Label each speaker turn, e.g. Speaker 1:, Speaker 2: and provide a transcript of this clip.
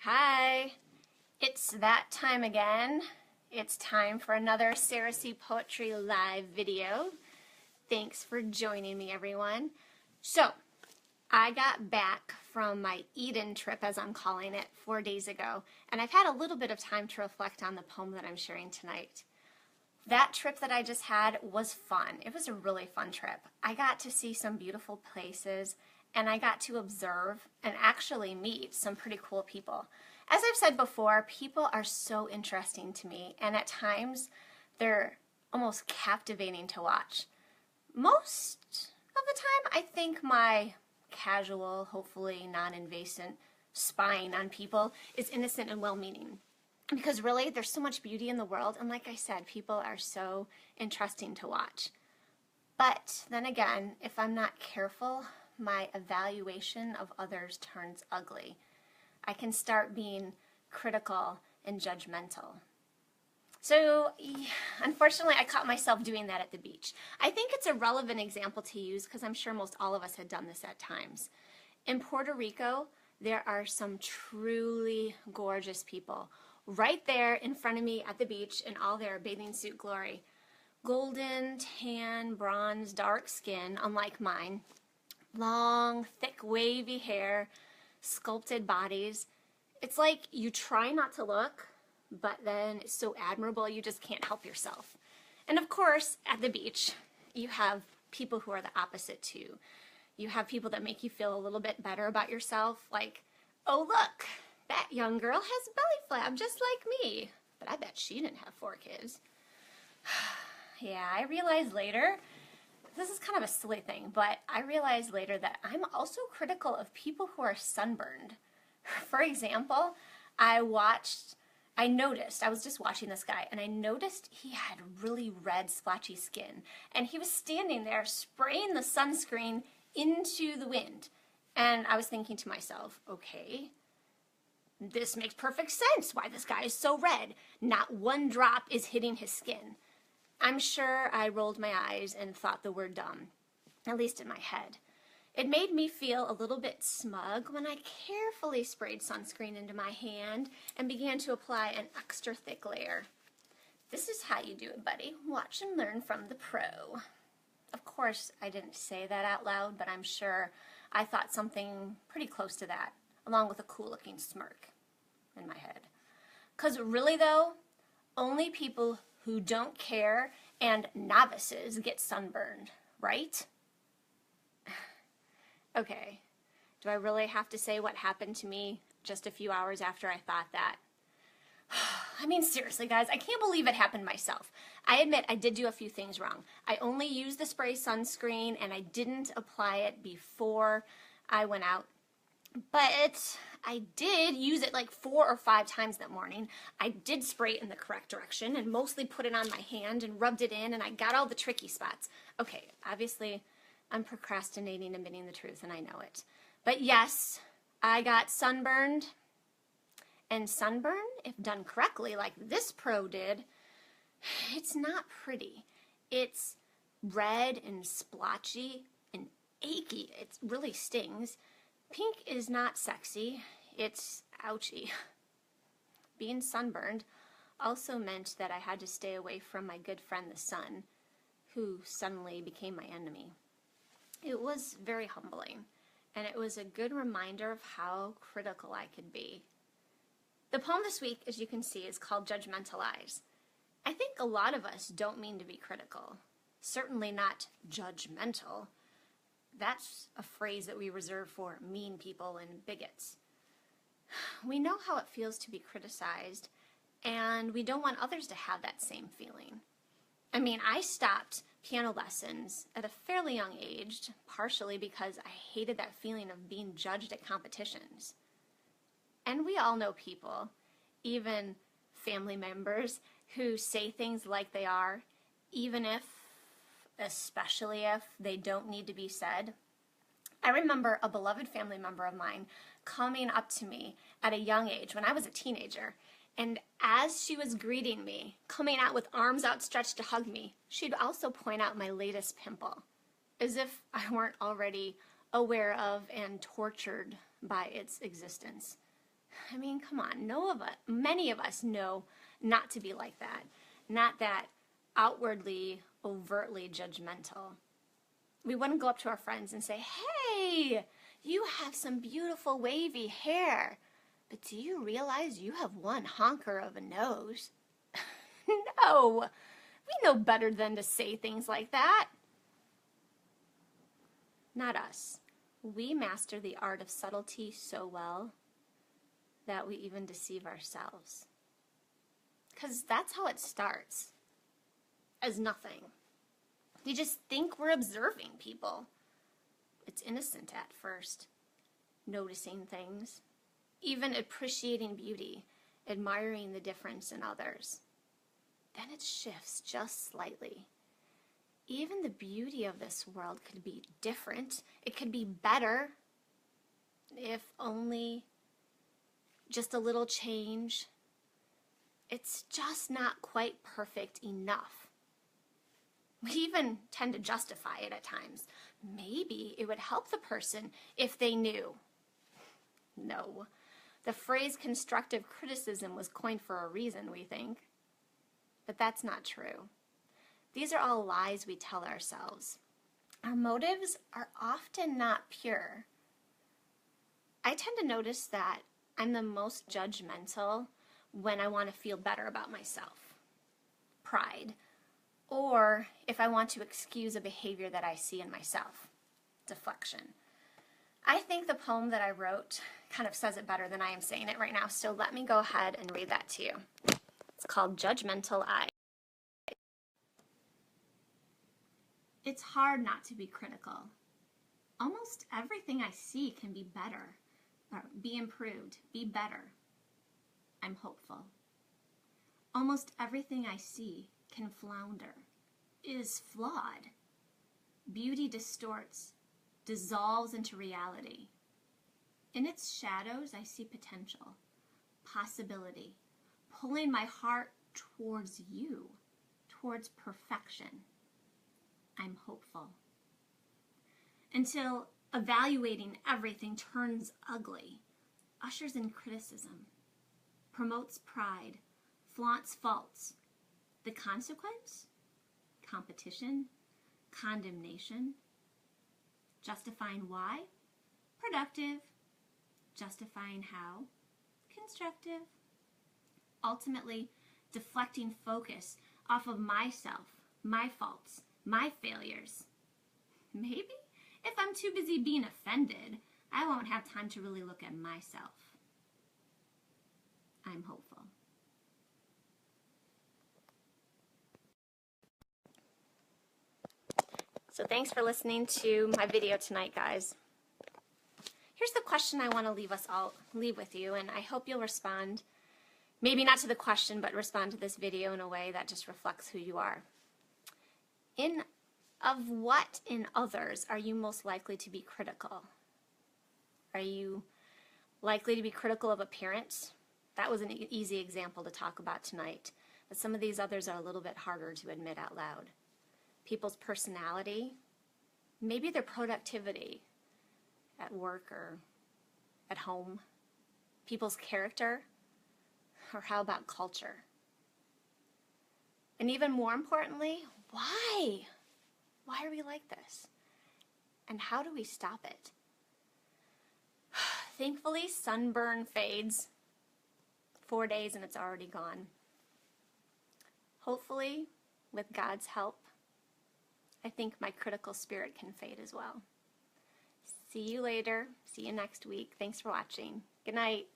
Speaker 1: Hi, it's that time again. It's time for another Sarah C. Poetry live video. Thanks for joining me, everyone. So, I got back from my Eden trip, as I'm calling it, 4 days ago, and I've had a little bit of time to reflect on the poem that I'm sharing tonight. That trip that I just had was fun. It was a really fun trip. I got to see some beautiful places, and I got to observe and actually meet some pretty cool people. As I've said before, people are so interesting to me, and at times they're almost captivating to watch. Most of the time, I think my casual, hopefully non-invasive spying on people is innocent and well-meaning. Because really, there's so much beauty in the world, and like I said, people are so interesting to watch. But then again, if I'm not careful, my evaluation of others turns ugly. I can start being critical and judgmental. So, unfortunately, I caught myself doing that at the beach. I think it's a relevant example to use because I'm sure most all of us had done this at times. In Puerto Rico, there are some truly gorgeous people right there in front of me at the beach in all their bathing suit glory. Golden, tan, bronze, dark skin, unlike mine. Long, thick, wavy hair, sculpted bodies. It's like you try not to look, but then it's so admirable you just can't help yourself. And of course, at the beach, you have people who are the opposite too. You have people that make you feel a little bit better about yourself, like, oh look, that young girl has a belly flap just like me, but I bet she didn't have 4 kids. Yeah, I realized later, this is kind of a silly thing, but I realized later that I'm also critical of people who are sunburned. For example, I was just watching this guy, and I noticed he had really red, splotchy skin, and he was standing there spraying the sunscreen into the wind. And I was thinking to myself, okay, this makes perfect sense why this guy is so red. Not one drop is hitting his skin. I'm sure I rolled my eyes and thought the word dumb, at least in my head. It made me feel a little bit smug when I carefully sprayed sunscreen into my hand and began to apply an extra thick layer. This is how you do it, buddy. Watch and learn from the pro. Of course, I didn't say that out loud, but I'm sure I thought something pretty close to that, along with a cool-looking smirk in my head. 'Cause really, though, only people who don't care and novices get sunburned, right? Okay, do I really have to say what happened to me just a few hours after I thought that? I mean, seriously, guys, I can't believe it happened myself. I admit I did do a few things wrong. I only used the spray sunscreen, and I didn't apply it before I went out. But I did use it like 4 or 5 times that morning. I did spray it in the correct direction and mostly put it on my hand and rubbed it in, and I got all the tricky spots. Okay, obviously I'm procrastinating admitting the truth, and I know it. But yes, I got sunburned. And sunburn, if done correctly, like this pro did, it's not pretty. It's red and splotchy and achy. It really stings. Pink is not sexy. It's ouchy. Being sunburned also meant that I had to stay away from my good friend the sun, who suddenly became my enemy. It was very humbling, and it was a good reminder of how critical I could be. The poem this week, as you can see, is called Judgmental Eyes. I think a lot of us don't mean to be critical. Certainly not judgmental. That's a phrase that we reserve for mean people and bigots. We know how it feels to be criticized, and we don't want others to have that same feeling. I mean, I stopped piano lessons at a fairly young age, partially because I hated that feeling of being judged at competitions. And we all know people, even family members, who say things like they are, even if, especially if, they don't need to be said. I remember a beloved family member of mine coming up to me at a young age when I was a teenager, and as she was greeting me, coming out with arms outstretched to hug me, she'd also point out my latest pimple, as if I weren't already aware of and tortured by its existence. I mean, come on, many of us know not to be like that. Not that outwardly, overtly judgmental. We wouldn't go up to our friends and say, hey, you have some beautiful wavy hair, but do you realize you have one honker of a nose? No, we know better than to say things like that. Not us. We master the art of subtlety so well that we even deceive ourselves. Because that's how it starts, as nothing. We just think we're observing people. It's innocent at first, noticing things, even appreciating beauty, admiring the difference in others. Then it shifts just slightly. Even the beauty of this world could be different. It could be better, if only just a little change. It's just not quite perfect enough. We even tend to justify it at times. Maybe it would help the person if they knew. No. The phrase constructive criticism was coined for a reason, we think. But that's not true. These are all lies we tell ourselves. Our motives are often not pure. I tend to notice that I'm the most judgmental when I want to feel better about myself. Pride. Or if I want to excuse a behavior that I see in myself. Deflection. I think the poem that I wrote kind of says it better than I am saying it right now, so let me go ahead and read that to you. It's called Judgmental I. It's hard not to be critical. Almost everything I see can be better, or be improved, be better. I'm hopeful. Almost everything I see can flounder, is flawed. Beauty distorts, dissolves into reality. In its shadows, I see potential, possibility, pulling my heart towards you, towards perfection. I'm hopeful. Until evaluating everything turns ugly, ushers in criticism, promotes pride, flaunts faults. The consequence? Competition, condemnation. Justifying why? Productive. Justifying how? Constructive. Ultimately, deflecting focus off of myself, my faults, my failures. Maybe if I'm too busy being offended, I won't have time to really look at myself. I'm hopeful. So thanks for listening to my video tonight, guys. Here's the question I want to leave with you, and I hope you'll respond. Maybe not to the question, but respond to this video in a way that just reflects who you are. Of what in others are you most likely to be critical? Are you likely to be critical of appearance? That was an easy example to talk about tonight, but some of these others are a little bit harder to admit out loud. People's personality, maybe their productivity at work or at home, people's character, or how about culture? And even more importantly, why? Why are we like this? And how do we stop it? Thankfully, sunburn fades. 4 days and it's already gone. Hopefully, with God's help, I think my critical spirit can fade as well. See you later. See you next week. Thanks for watching. Good night.